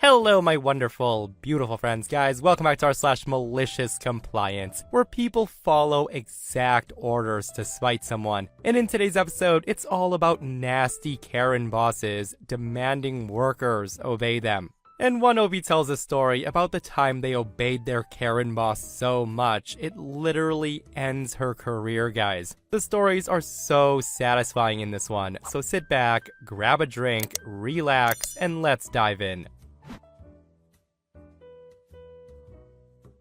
Hello, my wonderful, beautiful friends, guys. Welcome back to our /MaliciousCompliance, where people follow exact orders to spite someone. And in today's episode, it's all about nasty Karen bosses demanding workers obey them. And one OB tells a story about the time they obeyed their Karen boss so much, it literally ends her career, guys. The stories are so satisfying in this one, so sit back, grab a drink, relax, and let's dive in.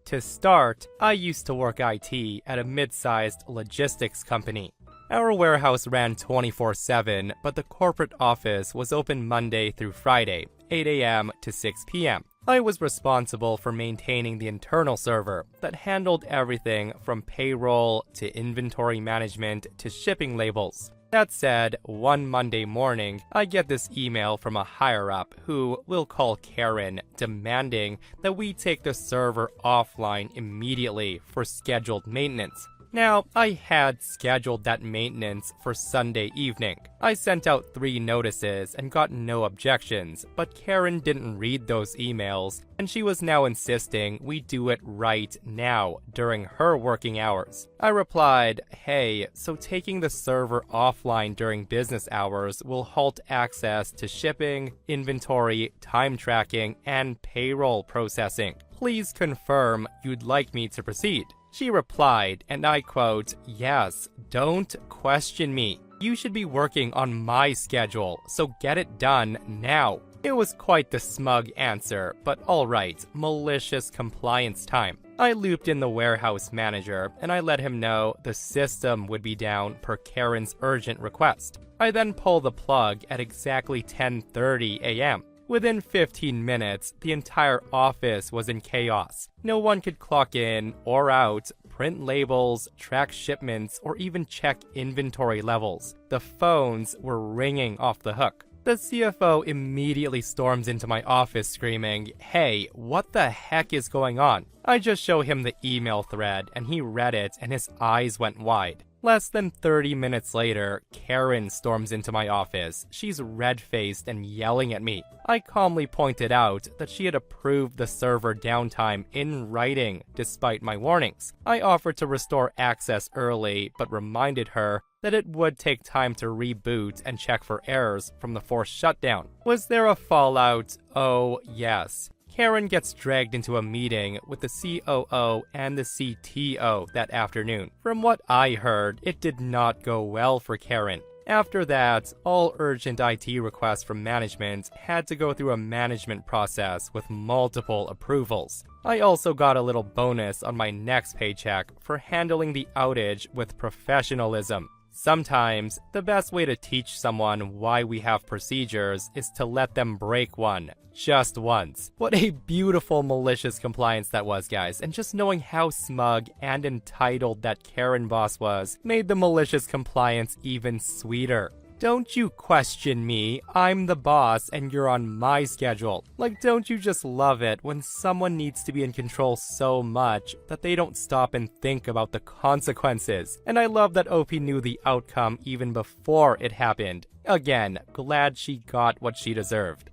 To start, I used to work IT at a mid-sized logistics company. Our warehouse ran 24/7, but the corporate office was open Monday through Friday, 8 a.m. to 6 p.m. I was responsible for maintaining the internal server that handled everything from payroll to inventory management to shipping labels. That said, one Monday morning, I get this email from a higher-up who we'll call Karen, demanding that we take the server offline immediately for scheduled maintenance. Now, I had scheduled that maintenance for Sunday evening. I sent out 3 notices and got no objections, but Karen didn't read those emails, and she was now insisting we do it right now during her working hours. I replied, hey, so taking the server offline during business hours will halt access to shipping, inventory, time tracking, and payroll processing. Please confirm you'd like me to proceed. She replied, and I quote, yes, don't question me. You should be working on my schedule, so get it done now. It was quite the smug answer, but alright, malicious compliance time. I looped in the warehouse manager, and I let him know the system would be down per Karen's urgent request. I then pull the plug at exactly 10:30 a.m. Within 15 minutes, the entire office was in chaos. No one could clock in or out, print labels, track shipments, or even check inventory levels. The phones were ringing off the hook. The CFO immediately storms into my office screaming, hey, what the heck is going on? I just show him the email thread, and he read it and his eyes went wide. Less than 30 minutes later, Karen storms into my office. She's red-faced and yelling at me. I calmly pointed out that she had approved the server downtime in writing, despite my warnings. I offered to restore access early, but reminded her that it would take time to reboot and check for errors from the forced shutdown. Was there a fallout? Oh, yes. Karen gets dragged into a meeting with the COO and the CTO that afternoon. From what I heard, it did not go well for Karen. After that, all urgent IT requests from management had to go through a management process with multiple approvals. I also got a little bonus on my next paycheck for handling the outage with professionalism. Sometimes, the best way to teach someone why we have procedures is to let them break one. Just once. What a beautiful malicious compliance that was, guys, and just knowing how smug and entitled that Karen boss was made the malicious compliance even sweeter. Don't you question me, I'm the boss and you're on my schedule. Like, don't you just love it when someone needs to be in control so much that they don't stop and think about the consequences? And I love that OP knew the outcome even before it happened. Again, glad she got what she deserved.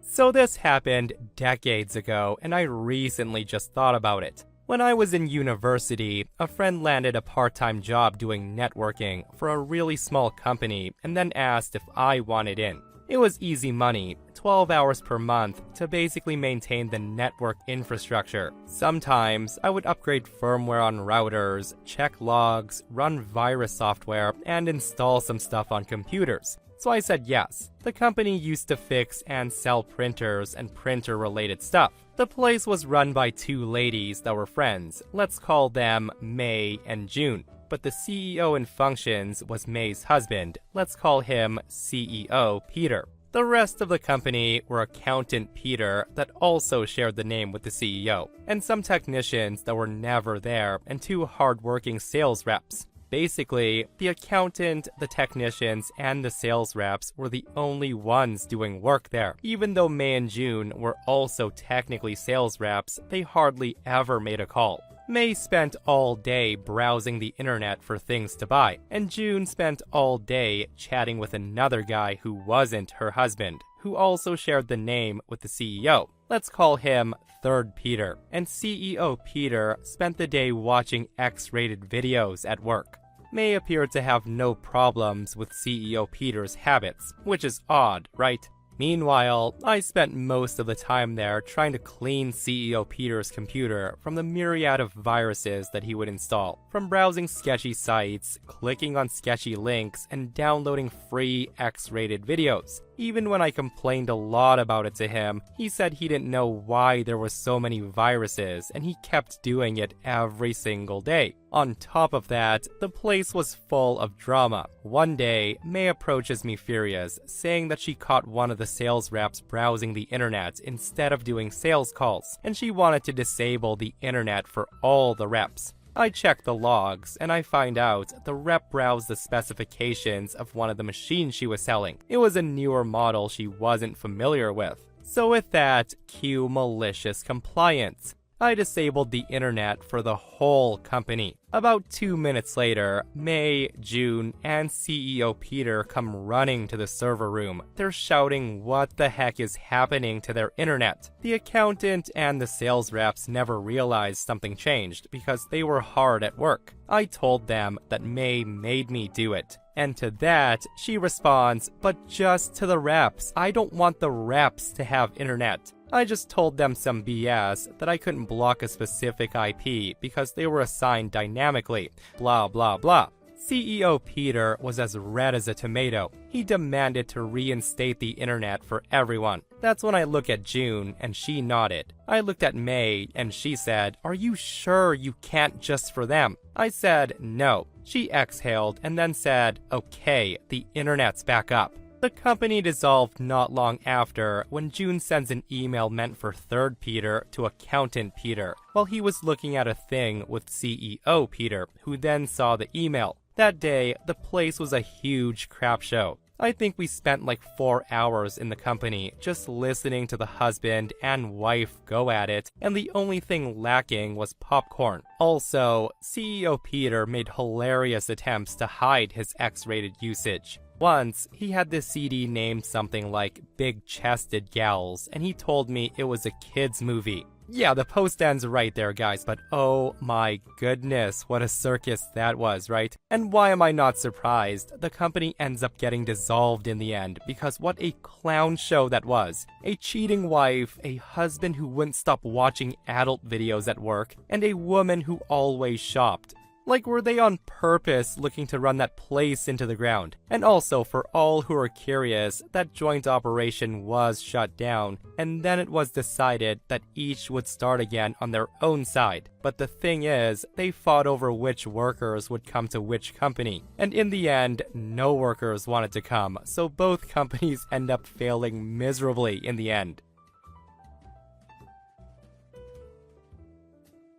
So this happened decades ago, and I recently just thought about it. When I was in university, a friend landed a part-time job doing networking for a really small company and then asked if I wanted in. It was easy money, 12 hours per month, to basically maintain the network infrastructure. Sometimes, I would upgrade firmware on routers, check logs, run virus software, and install some stuff on computers. So I said yes. The company used to fix and sell printers and printer-related stuff. The place was run by 2 ladies that were friends. Let's call them May and June. But the CEO in functions was May's husband. Let's call him CEO Peter. The rest of the company were accountant Peter that also shared the name with the CEO, and some technicians that were never there, and 2 hard-working sales reps. Basically, the accountant, the technicians, and the sales reps were the only ones doing work there. Even though May and June were also technically sales reps, they hardly ever made a call. May spent all day browsing the internet for things to buy, and June spent all day chatting with another guy who wasn't her husband, who also shared the name with the CEO. Let's call him Third Peter. And CEO Peter spent the day watching X-rated videos at work. May appeared to have no problems with CEO Peter's habits, which is odd, right? Meanwhile, I spent most of the time there trying to clean CEO Peter's computer from the myriad of viruses that he would install. From browsing sketchy sites, clicking on sketchy links, and downloading free X-rated videos. Even when I complained a lot about it to him, he said he didn't know why there were so many viruses, and he kept doing it every single day. On top of that, the place was full of drama. One day, May approaches me furious, saying that she caught one of the sales reps browsing the internet instead of doing sales calls, and she wanted to disable the internet for all the reps. I check the logs, and I find out the rep browsed the specifications of one of the machines she was selling. It was a newer model she wasn't familiar with. So with that, cue malicious compliance. I disabled the internet for the whole company. About 2 minutes later, May, June, and CEO Peter come running to the server room. They're shouting what the heck is happening to their internet. The accountant and the sales reps never realized something changed because they were hard at work. I told them that May made me do it. And to that, she responds, "But just to the reps. I don't want the reps to have internet." I just told them some BS that I couldn't block a specific IP because they were assigned dynamically, blah blah blah. CEO Peter was as red as a tomato. He demanded to reinstate the internet for everyone. That's when I looked at June and she nodded. I looked at May and she said, "Are you sure you can't just for them?" I said, "No." She exhaled and then said, "Okay, the internet's back up." The company dissolved not long after when June sends an email meant for Third Peter to Accountant Peter while he was looking at a thing with CEO Peter, who then saw the email. That day, the place was a huge crap show. I think we spent like 4 hours in the company just listening to the husband and wife go at it, and the only thing lacking was popcorn. Also, CEO Peter made hilarious attempts to hide his X-rated usage. Once, he had this CD named something like Big Chested Gals, and he told me it was a kid's movie. Yeah, the post ends right there, guys, but oh my goodness, what a circus that was, right? And why am I not surprised? The company ends up getting dissolved in the end, because what a clown show that was. A cheating wife, a husband who wouldn't stop watching adult videos at work, and a woman who always shopped. Like, were they on purpose looking to run that place into the ground? And also, for all who are curious, that joint operation was shut down, and then it was decided that each would start again on their own side. But the thing is, they fought over which workers would come to which company. And in the end, no workers wanted to come, so both companies end up failing miserably in the end.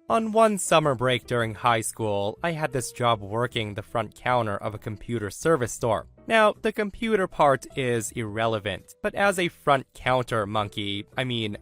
On one summer break during high school, I had this job working the front counter of a computer service store. Now, the computer part is irrelevant, but as a front counter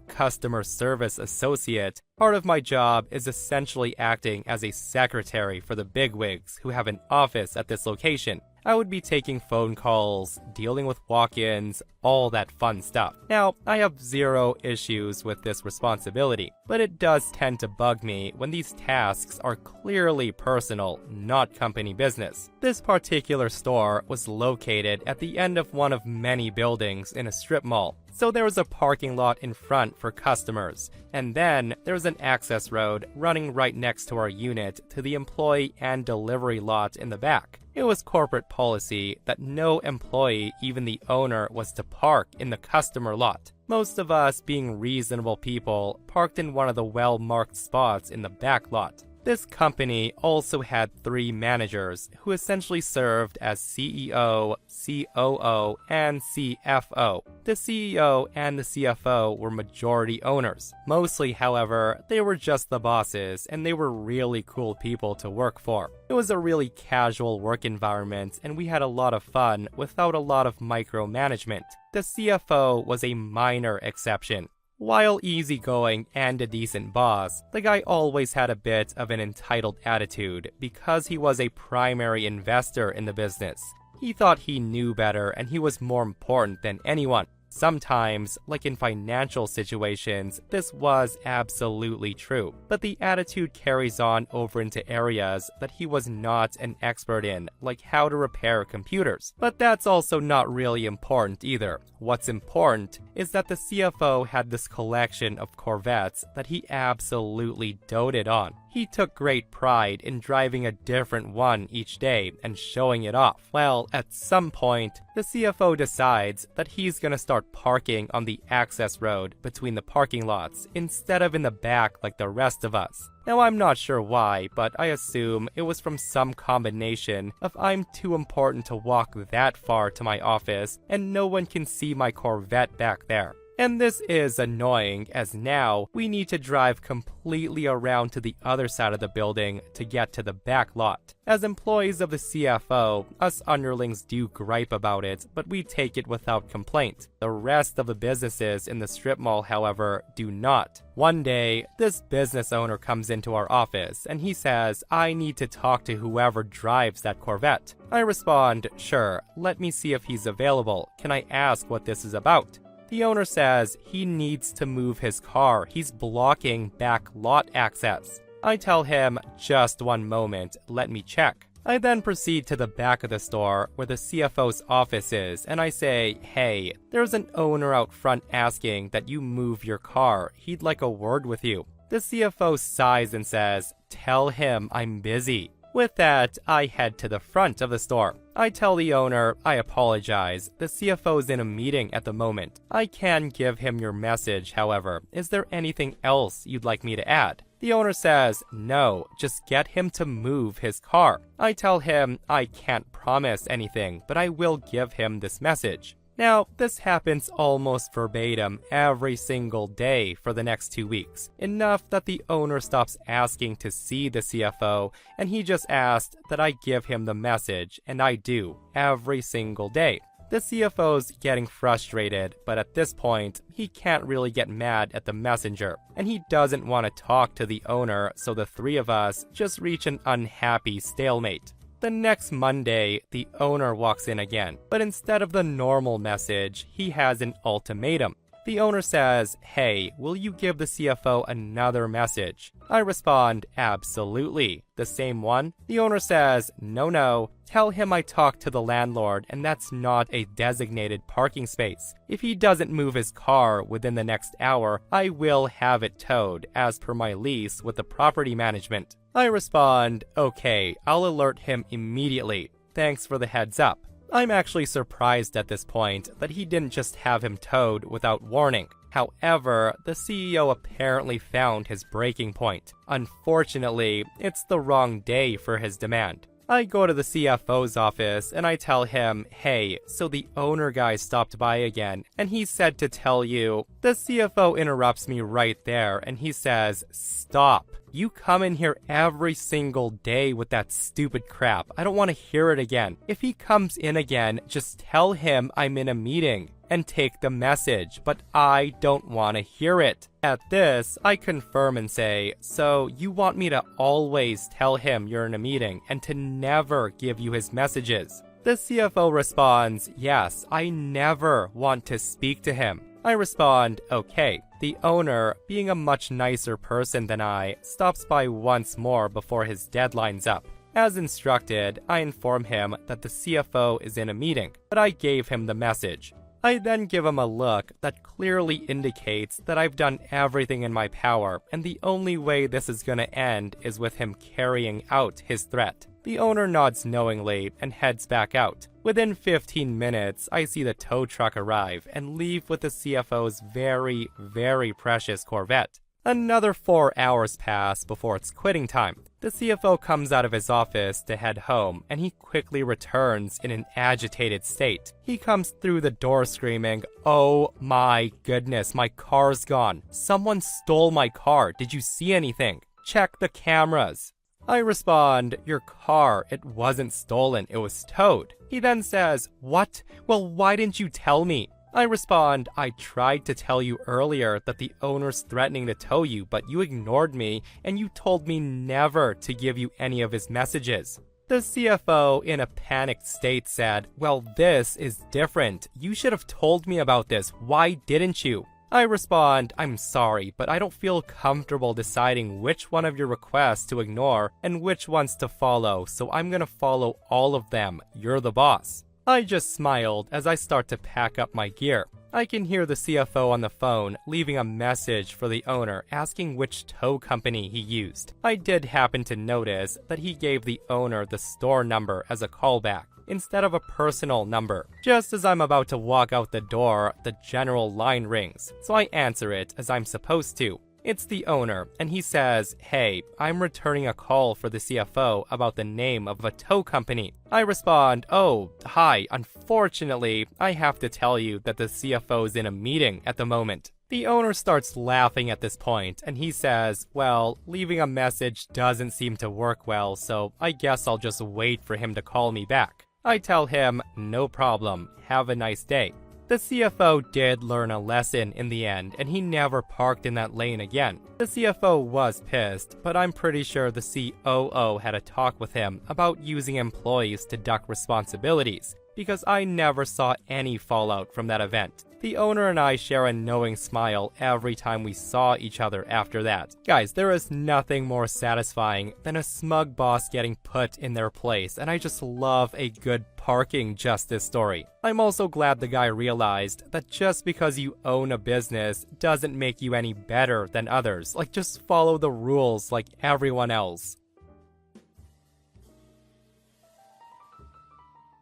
customer service associate, part of my job is essentially acting as a secretary for the bigwigs who have an office at this location. I would be taking phone calls, dealing with walk-ins, all that fun stuff. Now, I have zero issues with this responsibility, but it does tend to bug me when these tasks are clearly personal, not company business. This particular store was located at the end of one of many buildings in a strip mall. So there was a parking lot in front for customers, and then there was an access road running right next to our unit to the employee and delivery lot in the back. It was corporate policy that no employee, even the owner, was to park in the customer lot. Most of us, being reasonable people, parked in one of the well-marked spots in the back lot. This company also had 3 managers who essentially served as CEO, COO, and CFO. The CEO and the CFO were majority owners. Mostly, however, they were just the bosses, and they were really cool people to work for. It was a really casual work environment, and we had a lot of fun without a lot of micromanagement. The CFO was a minor exception. While easygoing and a decent boss, the guy always had a bit of an entitled attitude because he was a primary investor in the business. He thought he knew better and he was more important than anyone. Sometimes, like in financial situations, this was absolutely true, but the attitude carries on over into areas that he was not an expert in, like how to repair computers. But that's also not really important either. What's important is that the CFO had this collection of Corvettes that he absolutely doted on. He took great pride in driving a different one each day and showing it off. Well, at some point, the CFO decides that he's gonna start parking on the access road between the parking lots instead of in the back like the rest of us. Now, I'm not sure why, but I assume it was from some combination of I'm too important to walk that far to my office and no one can see my Corvette back there. And this is annoying, as now we need to drive completely around to the other side of the building to get to the back lot. As employees of the CFO, us underlings do gripe about it, but we take it without complaint. The rest of the businesses in the strip mall, however, do not. One day, this business owner comes into our office and he says, I need to talk to whoever drives that Corvette. I respond, sure, let me see if he's available. Can I ask what this is about? The owner says he needs to move his car. He's blocking back lot access. I tell him, just one moment, let me check. I then proceed to the back of the store where the CFO's office is, and I say, hey, there's an owner out front asking that you move your car. He'd like a word with you. The CFO sighs and says, tell him I'm busy. With that, I head to the front of the store. I tell the owner, I apologize, the CFO's in a meeting at the moment. I can give him your message, however. Is there anything else you'd like me to add? The owner says, no, just get him to move his car. I tell him I can't promise anything, but I will give him this message. Now, this happens almost verbatim every single day for the next 2 weeks, enough that the owner stops asking to see the CFO, and he just asked that I give him the message, and I do, every single day. The CFO's getting frustrated, but at this point, he can't really get mad at the messenger, and he doesn't want to talk to the owner, so the three of us just reach an unhappy stalemate. The next Monday, the owner walks in again, but instead of the normal message, he has an ultimatum. The owner says, hey, will you give the CFO another message? I respond, absolutely. The same one? The owner says, no, tell him I talked to the landlord and that's not a designated parking space. If he doesn't move his car within the next hour, I will have it towed as per my lease with the property management. I respond, okay, I'll alert him immediately. Thanks for the heads up. I'm actually surprised at this point that he didn't just have him towed without warning. However, the CEO apparently found his breaking point. Unfortunately, it's the wrong day for his demand. I go to the CFO's office and I tell him, hey, so the owner guy stopped by again and he said to tell you. The CFO interrupts me right there and he says, stop. You come in here every single day with that stupid crap. I don't want to hear it again. If he comes in again, just tell him I'm in a meeting and take the message, but I don't want to hear it. At this, I confirm and say, so you want me to always tell him you're in a meeting and to never give you his messages? The CFO responds, yes, I never want to speak to him. I respond, okay. The owner, being a much nicer person than I, stops by once more before his deadline's up. As instructed, I inform him that the CFO is in a meeting, but I gave him the message. I then give him a look that clearly indicates that I've done everything in my power, and the only way this is gonna end is with him carrying out his threat. The owner nods knowingly and heads back out. Within 15 minutes, I see the tow truck arrive and leave with the CFO's very, very precious Corvette. Another 4 hours pass before it's quitting time. The CFO comes out of his office to head home, and he quickly returns in an agitated state. He comes through the door screaming, oh my goodness, my car's gone. Someone stole my car. Did you see anything? Check the cameras. I respond, your car, it wasn't stolen, it was towed. He then says, what? Well, why didn't you tell me? I respond, I tried to tell you earlier that the owner's threatening to tow you, but you ignored me and you told me never to give you any of his messages. The CFO, in a panicked state, said, well, this is different. You should have told me about this. Why didn't you? I respond, I'm sorry, but I don't feel comfortable deciding which one of your requests to ignore and which ones to follow, so I'm gonna follow all of them. You're the boss. I just smiled as I start to pack up my gear. I can hear the CFO on the phone leaving a message for the owner asking which tow company he used. I did happen to notice that he gave the owner the store number as a callback instead of a personal number. Just as I'm about to walk out the door, the general line rings, so I answer it as I'm supposed to. It's the owner, and he says, hey, I'm returning a call for the CFO about the name of a tow company. I respond, oh, hi, unfortunately, I have to tell you that the CFO's in a meeting at the moment. The owner starts laughing at this point, and he says, well, leaving a message doesn't seem to work well, so I guess I'll just wait for him to call me back. I tell him, no problem, have a nice day. The CFO did learn a lesson in the end, and he never parked in that lane again. The CFO was pissed, but I'm pretty sure the COO had a talk with him about using employees to duck responsibilities, because I never saw any fallout from that event. The owner and I share a knowing smile every time we saw each other after that. Guys, there is nothing more satisfying than a smug boss getting put in their place, and I just love a good parking justice story. I'm also glad the guy realized that just because you own a business doesn't make you any better than others. Like, just follow the rules like everyone else.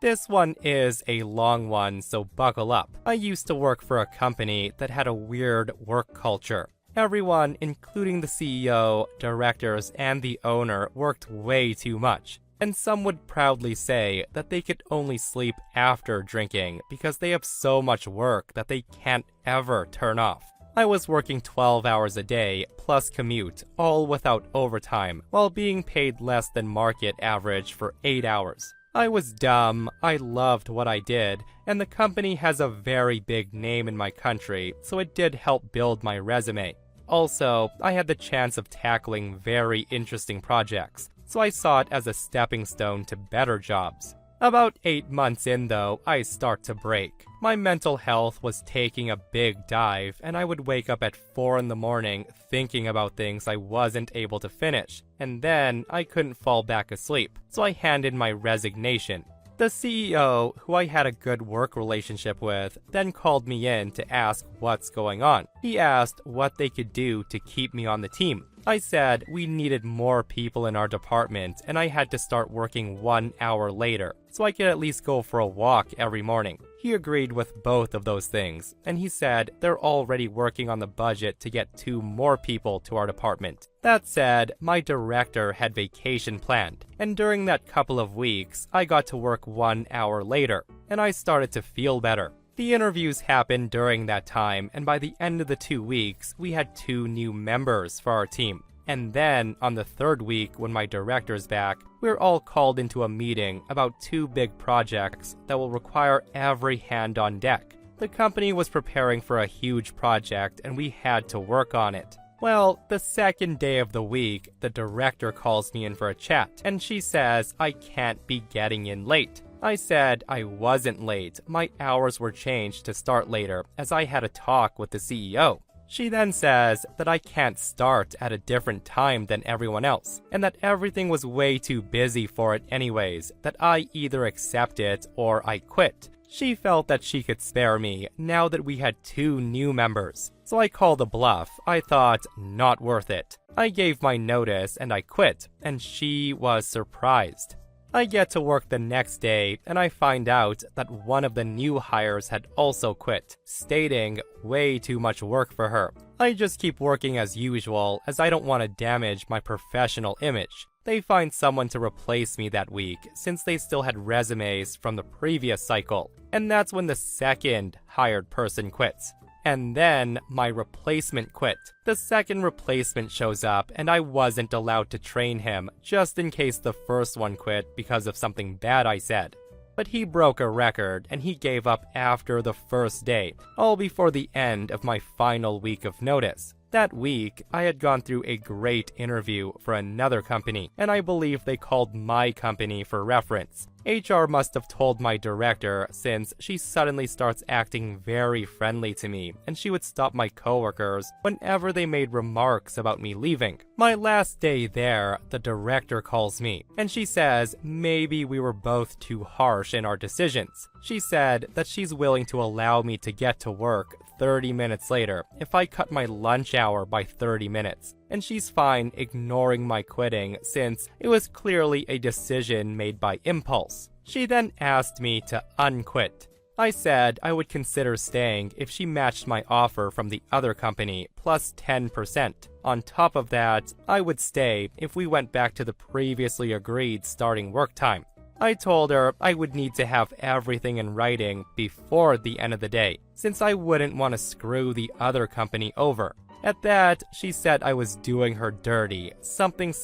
This one is a long one, so buckle up. I used to work for a company that had a weird work culture. Everyone, including the CEO, directors, and the owner, worked way too much. And some would proudly say that they could only sleep after drinking because they have so much work that they can't ever turn off. I was working 12 hours a day, plus commute, all without overtime, while being paid less than market average for 8 hours. I was dumb, I loved what I did, and the company has a very big name in my country, so it did help build my resume. Also, I had the chance of tackling very interesting projects, so I saw it as a stepping stone to better jobs. About 8 months in though, I start to break. My mental health was taking a big dive, and I would wake up at 4 in the morning thinking about things I wasn't able to finish, and then I couldn't fall back asleep, so I handed my resignation. The CEO, who I had a good work relationship with, then called me in to ask what's going on. He asked what they could do to keep me on the team. I said we needed more people in our department and I had to start working 1 hour later, so I could at least go for a walk every morning. He agreed with both of those things, and he said they're already working on the budget to get 2 more people to our department. That said, my director had vacation planned, and during that couple of weeks, I got to work 1 hour later, and I started to feel better. The interviews happened during that time, and by the end of the 2 weeks, we had 2 new members for our team. And then, on the 3rd week, when my director's back, we're all called into a meeting about 2 big projects that will require every hand on deck. The company was preparing for a huge project, and we had to work on it. Well, the 2nd day of the week, the director calls me in for a chat, and she says I can't be getting in late. I said I wasn't late, my hours were changed to start later, as I had a talk with the CEO. She then says that I can't start at a different time than everyone else, and that everything was way too busy for it anyways, that I either accept it or I quit. She felt that she could spare me now that we had 2 new members. So I called a bluff. I thought, not worth it. I gave my notice and I quit, and she was surprised. I get to work the next day, and I find out that one of the new hires had also quit, stating way too much work for her. I just keep working as usual, as I don't want to damage my professional image. They find someone to replace me that week, since they still had resumes from the previous cycle, and that's when the 2nd hired person quits. And then my replacement quit. The 2nd replacement shows up, and I wasn't allowed to train him, just in case the first one quit because of something bad I said. but he broke a record and he gave up after the first day, all before the end of my final week of notice. That week, I had gone through a great interview for another company, and I believe they called my company for reference. HR must have told my director, since she suddenly starts acting very friendly to me, and she would stop my coworkers whenever they made remarks about me leaving. My last day there, the director calls me, and she says maybe we were both too harsh in our decisions. She said that she's willing to allow me to get to work 30 minutes later if I cut my lunch hour by 30 minutes. And she's fine ignoring my quitting since it was clearly a decision made by impulse. She then asked me to unquit. I said I would consider staying if she matched my offer from the other company plus 10%. On top of that, I would stay if we went back to the previously agreed starting work time. I told her I would need to have everything in writing before the end of the day, since I wouldn't want to screw the other company over. At that, she said I was doing her dirty, something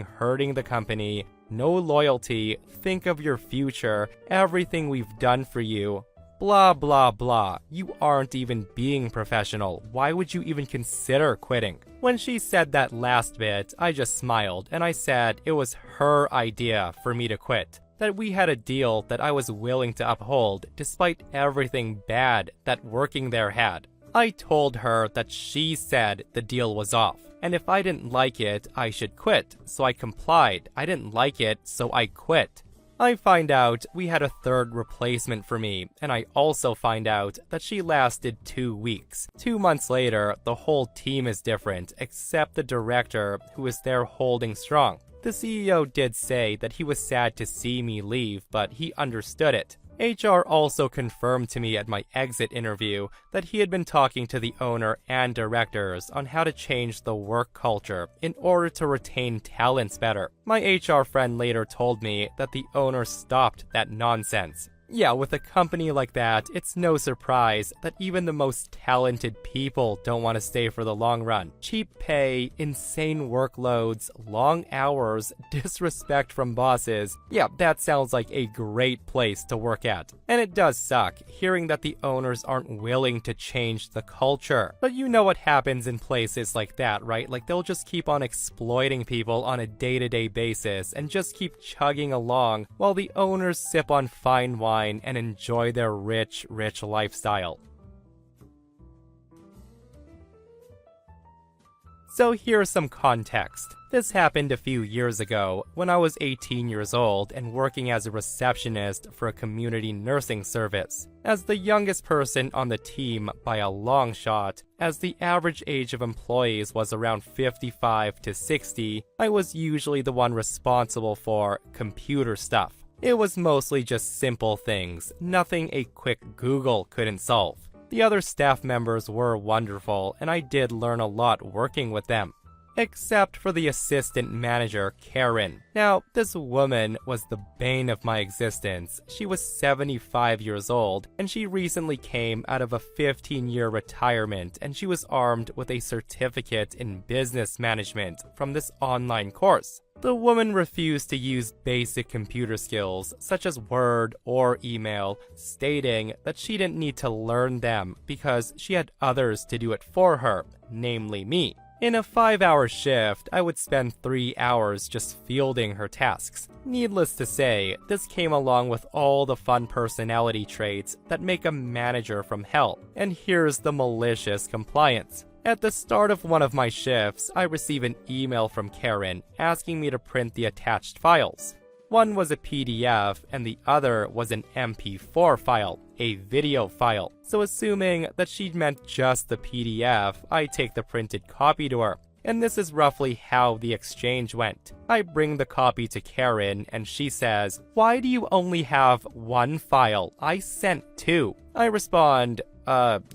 hurting the company, no loyalty, think of your future, everything we've done for you, blah blah blah. You aren't even being professional. Why would you even consider quitting? When she said that last bit, I just smiled and I said it was her idea for me to quit. That we had a deal that I was willing to uphold despite everything bad that working there had. I told her that she said the deal was off, and if I didn't like it, I should quit, so I complied. I didn't like it, so I quit. I find out we had a third replacement for me, and I also find out that she lasted 2 weeks. 2 months later, the whole team is different, except the director, who is there holding strong. The CEO did say that he was sad to see me leave, but he understood it. HR also confirmed to me at my exit interview that he had been talking to the owner and directors on how to change the work culture in order to retain talents better. My HR friend later told me that the owner stopped that nonsense. Yeah, with a company like that, it's no surprise that even the most talented people don't want to stay for the long run. Cheap pay, insane workloads, long hours, disrespect from bosses. Yeah, that sounds like a great place to work at. And it does suck, hearing that the owners aren't willing to change the culture. But you know what happens in places like that, right? Like, they'll just keep on exploiting people on a day-to-day basis and just keep chugging along while the owners sip on fine wine and enjoy their rich lifestyle. So here's some context. This happened a few years ago when I was 18 years old and working as a receptionist for a community nursing service. As the youngest person on the team by a long shot, as the average age of employees was around 55 to 60, I was usually the one responsible for computer stuff. It was mostly just simple things, nothing a quick Google couldn't solve. The other staff members were wonderful, and I did learn a lot working with them. Except for the assistant manager, Karen. Now, this woman was the bane of my existence. She was 75 years old, and she recently came out of a 15-year retirement, and she was armed with a certificate in business management from this online course. The woman refused to use basic computer skills, such as Word or email, stating that she didn't need to learn them because she had others to do it for her, namely me. In a 5-hour shift, I would spend 3 hours just fielding her tasks. Needless to say, this came along with all the fun personality traits that make a manager from hell. And here's the malicious compliance. At the start of one of my shifts, I receive an email from Karen asking me to print the attached files. One was a PDF and the other was an MP4 file, a video file. So assuming that she meant just the PDF, I take the printed copy to her. And this is roughly how the exchange went. I bring the copy to Karen and she says, "Why do you only have one file? I sent 2. I respond,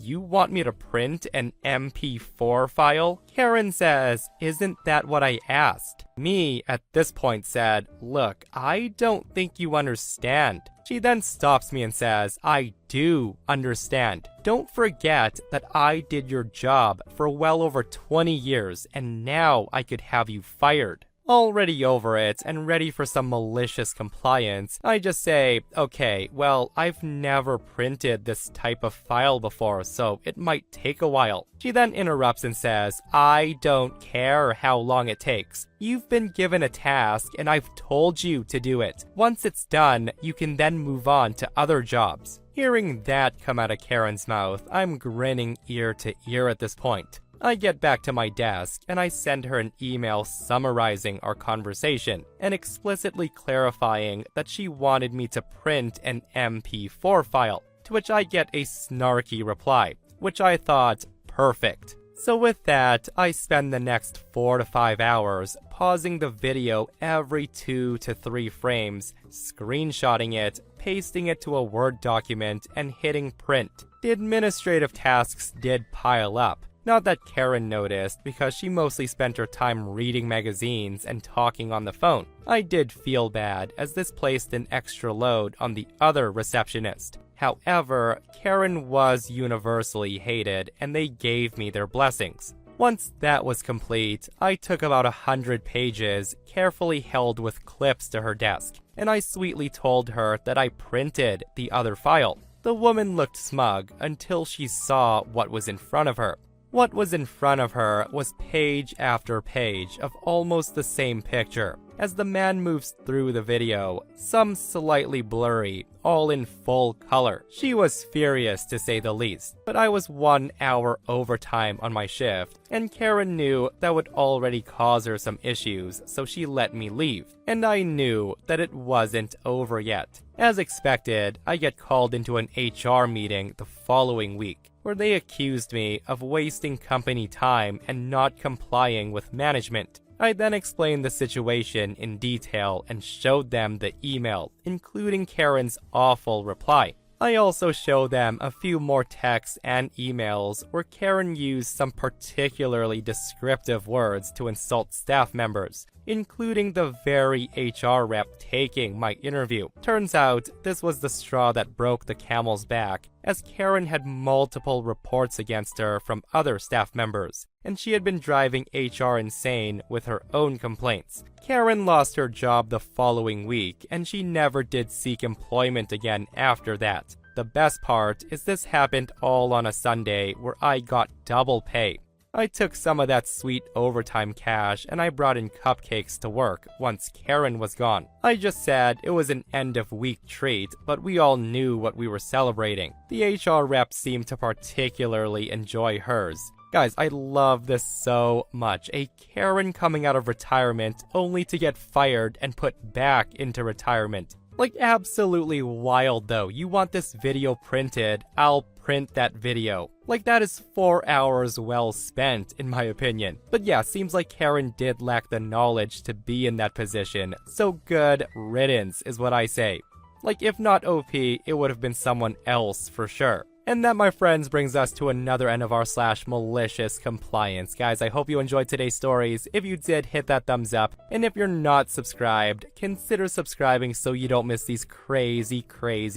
you want me to print an MP4 file? Karen says, "Isn't that what I asked?" Me, at this point, said, "Look, I don't think you understand." She then stops me and says, "I do understand. Don't forget that I did your job for well over 20 years and now I could have you fired." Already over it and ready for some malicious compliance, I just say, okay, well, I've never printed this type of file before, so it might take a while. She then interrupts and says, I don't care how long it takes. You've been given a task and I've told you to do it. Once it's done, you can then move on to other jobs. Hearing that come out of Karen's mouth, I'm grinning ear to ear at this point. I get back to my desk and I send her an email summarizing our conversation and explicitly clarifying that she wanted me to print an MP4 file, to which I get a snarky reply, which I thought perfect. So with that, I spend the next 4 to 5 hours pausing the video every 2 to 3 frames, screenshotting it, pasting it to a Word document, and hitting print. The administrative tasks did pile up. Not that Karen noticed, because she mostly spent her time reading magazines and talking on the phone. I did feel bad, as this placed an extra load on the other receptionist. However, Karen was universally hated, and they gave me their blessings. Once that was complete, I took about 100 pages, carefully held with clips to her desk, and I sweetly told her that I printed the other file. The woman looked smug until she saw what was in front of her. What was in front of her was page after page of almost the same picture. As the man moves through the video, some slightly blurry, all in full color. She was furious to say the least, but I was 1 hour overtime on my shift, and Karen knew that would already cause her some issues, so she let me leave. And I knew that it wasn't over yet. As expected, I get called into an HR meeting the following week, where they accused me of wasting company time and not complying with management. I then explained the situation in detail and showed them the email, including Karen's awful reply. I also showed them a few more texts and emails where Karen used some particularly descriptive words to insult staff members, including the very HR rep taking my interview. Turns out, this was the straw that broke the camel's back, as Karen had multiple reports against her from other staff members, and she had been driving HR insane with her own complaints. Karen lost her job the following week, and she never did seek employment again after that. The best part is this happened all on a Sunday where I got double pay. I took some of that sweet overtime cash and I brought in cupcakes to work once Karen was gone. I just said it was an end-of-week treat, but we all knew what we were celebrating. The HR rep seemed to particularly enjoy hers. Guys, I love this so much. A Karen coming out of retirement only to get fired and put back into retirement. Like, absolutely wild though. You want this video printed, I'll print that video. Like, that is 4 hours well spent, in my opinion. But yeah, seems like Karen did lack the knowledge to be in that position, so good riddance is what I say. Like, if not OP, it would have been someone else for sure. And that, my friends, brings us to another end of r / malicious compliance. Guys, I hope you enjoyed today's stories. If you did, hit that thumbs up. And if you're not subscribed, consider subscribing so you don't miss these crazy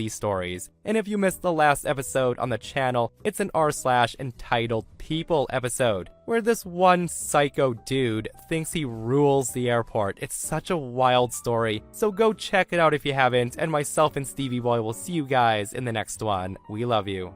stories. And if you missed the last episode on the channel, it's an r / entitled People episode, where this one psycho dude thinks he rules the airport. It's such a wild story, so go check it out if you haven't, and myself and Stevie Boy will see you guys in the next one. We love you.